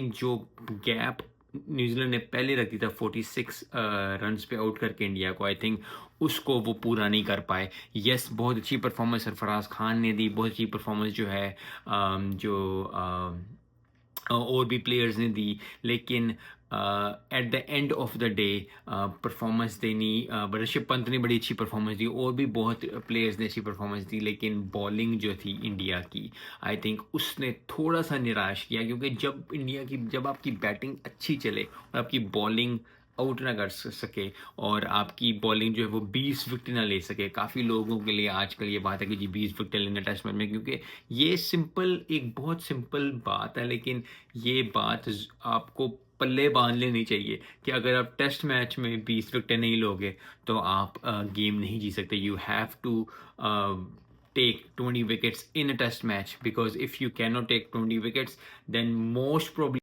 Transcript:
जो gap New Zealand ने पहले रख दी था 46 रन्स पे आउट करके इंडिया को, आई थिंक उसको वो पूरा नहीं कर पाए। यस, बहुत अच्छी परफॉर्मेंस सरफराज खान ने दी, बहुत अच्छी परफॉर्मेंस जो है और भी प्लेयर्स ने दी, लेकिन at the end of the day performance देनी, ऋषभ पंत ने बड़ी अच्छी परफॉर्मेंस दी और भी बहुत प्लेयर्स ने अच्छी परफॉर्मेंस दी, लेकिन बॉलिंग जो थी इंडिया की, आई थिंक उसने थोड़ा सा निराश किया, क्योंकि जब आपकी बैटिंग अच्छी चले और आपकी बॉलिंग आउट ना कर सके और आपकी बॉलिंग जो है वो 20 विकेट ना ले सके, काफ़ी लोगों के लिए आजकल ये बात है कि जी 20 विकेट लेना टेस्ट मैच में, क्योंकि ये एक बहुत सिंपल बात है, लेकिन ये बात आपको पल्ले बांध लेनी चाहिए कि अगर आप टेस्ट मैच में 20 विकेट नहीं लोगे तो आप गेम नहीं जी सकते। You have to take 20 wickets in a test match, because if you cannot take 20 wickets, then most probably